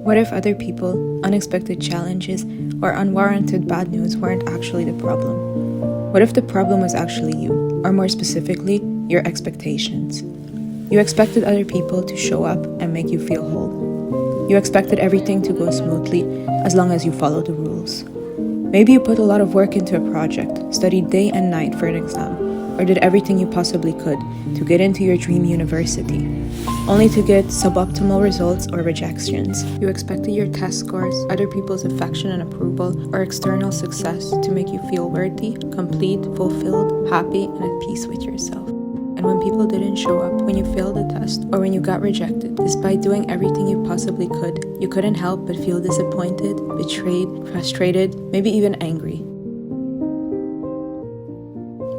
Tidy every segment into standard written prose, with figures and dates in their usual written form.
What if other people, unexpected challenges, or unwarranted bad news weren't actually the problem? What if the problem was actually you, or more specifically, your expectations? You expected other people to show up and make you feel whole. You expected everything to go smoothly as long as you follow the rules. Maybe you put a lot of work into a project, studied day and night for an exam, or did everything you possibly could to get into your dream university, only to get suboptimal results or rejections. You expected your test scores, other people's affection and approval, or external success to make you feel worthy, complete, fulfilled, happy, and at peace with yourself. And when people didn't show up, when you failed a test, or when you got rejected, despite doing everything you possibly could, you couldn't help but feel disappointed, betrayed, frustrated, maybe even angry.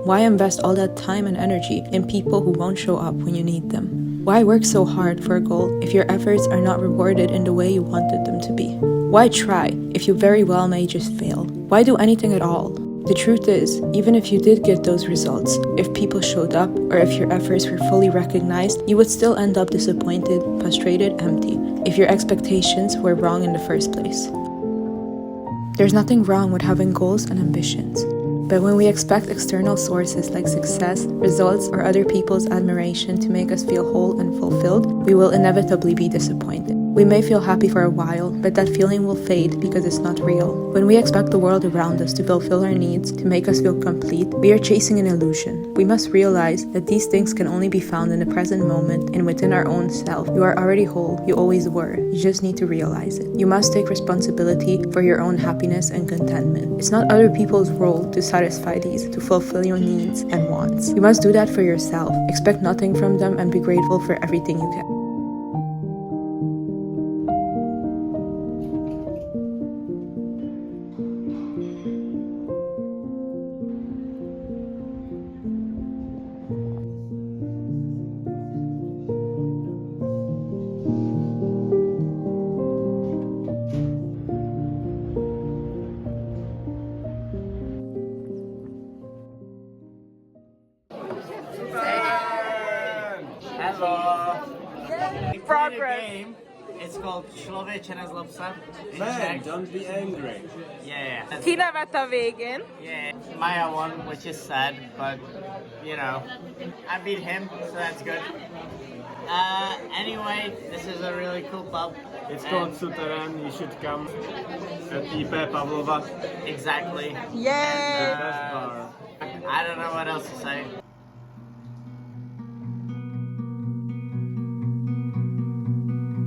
Why invest all that time and energy in people who won't show up when you need them? Why work so hard for a goal if your efforts are not rewarded in the way you wanted them to be? Why try if you very well may just fail? Why do anything at all? The truth is, even if you did get those results, if people showed up, or if your efforts were fully recognized, you would still end up disappointed, frustrated, empty, if your expectations were wrong in the first place. There's nothing wrong with having goals and ambitions. But when we expect external sources like success, results, or other people's admiration to make us feel whole and fulfilled, we will inevitably be disappointed. We may feel happy for a while, but that feeling will fade because it's not real. When we expect the world around us to fulfill our needs, to make us feel complete, we are chasing an illusion. We must realize that these things can only be found in the present moment and within our own self. You are already whole, you always were. You just need to realize it. You must take responsibility for your own happiness and contentment. It's not other people's role to satisfy these, to fulfill your needs and wants. You must do that for yourself. Expect nothing from them and be grateful for everything you get. Hello. Progress. Game. It's called Člověče nezlobsa. Man, don't be angry. Yeah. Ki nevet a végén? Yeah. Maya won, which is sad, but you know, I beat him, so that's good. Anyway, this is a really cool pub. It's called Suterén, you should come at IP Pavlova. Exactly. Yay! Best bar. I don't know what else to say.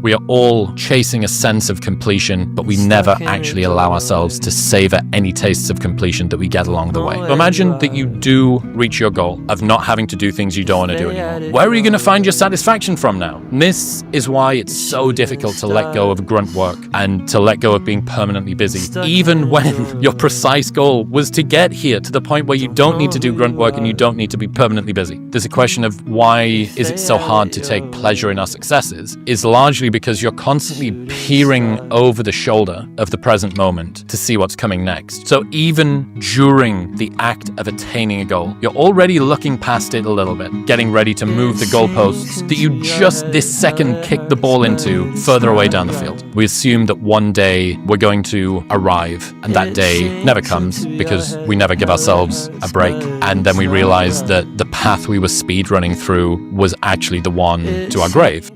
We are all chasing a sense of completion, but we never actually allow ourselves to savor any tastes of completion that we get along the way. So imagine that you do reach your goal of not having to do things you don't want to do anymore. Where are you going to find your satisfaction from now? And this is why it's so difficult to let go of grunt work and to let go of being permanently busy, even when your precise goal was to get here to the point where you don't need to do grunt work and you don't need to be permanently busy. There's a question of why is it so hard to take pleasure in our successes is largely because you're constantly peering over the shoulder of the present moment to see what's coming next. So even during the act of attaining a goal, you're already looking past it a little bit, getting ready to move the goalposts that you just this second kicked the ball into further away down the field. We assume that one day we're going to arrive, and that day never comes because we never give ourselves a break. And then we realize that the path we were speedrunning through was actually the one to our grave.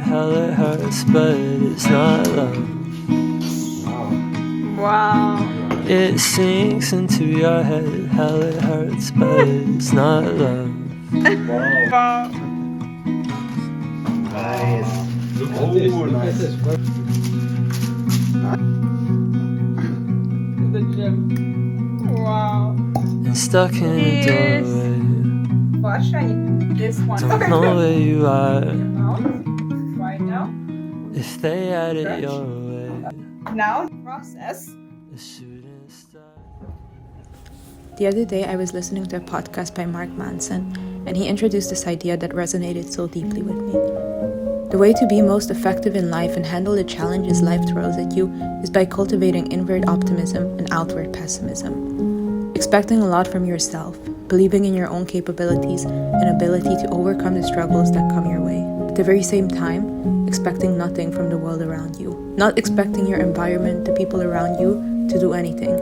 Hell, it hurts, but it's not love. Wow. It sinks into your head. Hell, it hurts, but it's not love. Wow. Nice. Oh, nice. In the gym. Wow. And stuck in a doorway. This one. Don't know where you are. Right now. If they had it your way. Now, process. The shooting star. The other day, I was listening to a podcast by Mark Manson, and he introduced this idea that resonated so deeply with me. The way to be most effective in life and handle the challenges life throws at you is by cultivating inward optimism and outward pessimism. Expecting a lot from yourself, believing in your own capabilities and ability to overcome the struggles that come your way. At the very same time, expecting nothing from the world around you. Not expecting your environment, the people around you, to do anything.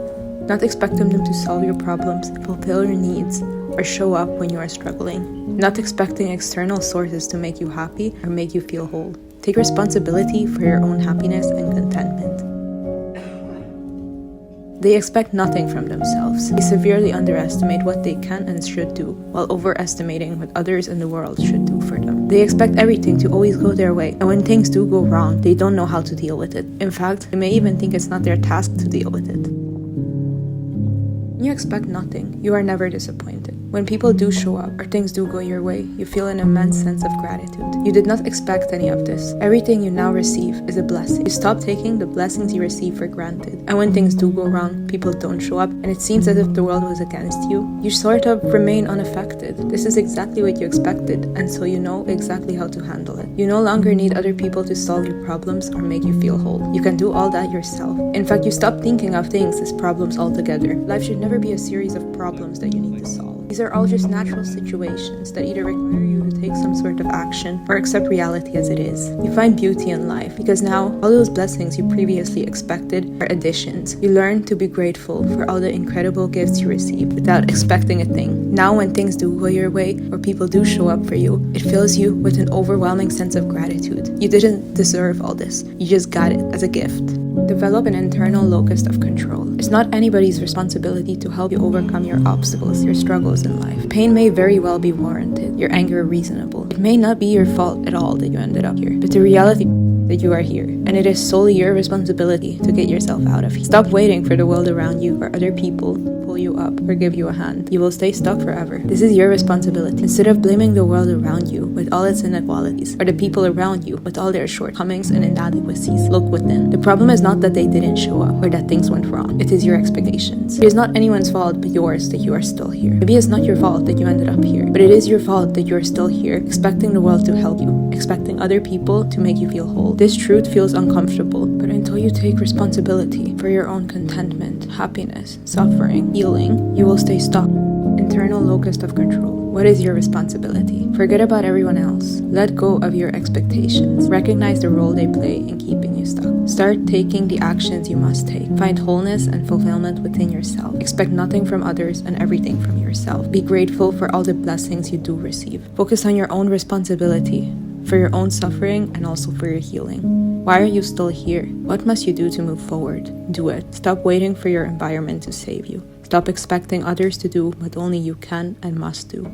Not expecting them to solve your problems, fulfill your needs, or show up when you are struggling. Not expecting external sources to make you happy or make you feel whole. Take responsibility for your own happiness and contentment. They expect nothing from themselves. They severely underestimate what they can and should do, while overestimating what others in the world should do for them. They expect everything to always go their way, and when things do go wrong, they don't know how to deal with it. In fact, they may even think it's not their task to deal with it. When you expect nothing, you are never disappointed. When people do show up or things do go your way, you feel an immense sense of gratitude. You did not expect any of this. Everything you now receive is a blessing. You stop taking the blessings you receive for granted. And when things do go wrong, people don't show up, and it seems as if the world was against you, you sort of remain unaffected. This is exactly what you expected, and so you know exactly how to handle it. You no longer need other people to solve your problems or make you feel whole. You can do all that yourself. In fact, you stop thinking of things as problems altogether. Life should never be a series of problems that you need to solve. These are all just natural situations that either require you to take some sort of action or accept reality as it is. You find beauty in life because now all those blessings you previously expected are additions. You learn to be grateful for all the incredible gifts you receive without expecting a thing. Now when things do go your way or people do show up for you, it fills you with an overwhelming sense of gratitude. You didn't deserve all this. You just got it as a gift. Develop an internal locust of control. It's not anybody's responsibility to help you overcome your obstacles, your struggles in life. Pain may very well be warranted, your anger reasonable. It may not be your fault at all that you ended up here, but the reality that you are here, and it is solely your responsibility to get yourself out of here. Stop waiting for the world around you or other people to pull you up or give you a hand. You will stay stuck forever. This is your responsibility. Instead of blaming the world around you with all its inequalities or the people around you with all their shortcomings and inadequacies, look within. The problem is not that they didn't show up or that things went wrong. It is your expectations. It is not anyone's fault but yours that you are still here. Maybe it's not your fault that you ended up here, but it is your fault that you are still here, expecting the world to help you, expecting other people to make you feel whole. This truth feels uncomfortable, but until you take responsibility for your own contentment, happiness, suffering, healing, you will stay stuck. Internal locust of control. What is your responsibility? Forget about everyone else. Let go of your expectations. Recognize the role they play in keeping you stuck. Start taking the actions you must take. Find wholeness and fulfillment within yourself. Expect nothing from others and everything from yourself. Be grateful for all the blessings you do receive. Focus on your own responsibility for your own suffering and also for your healing. Why are you still here? What must you do to move forward? Do it. Stop waiting for your environment to save you. Stop expecting others to do what only you can and must do.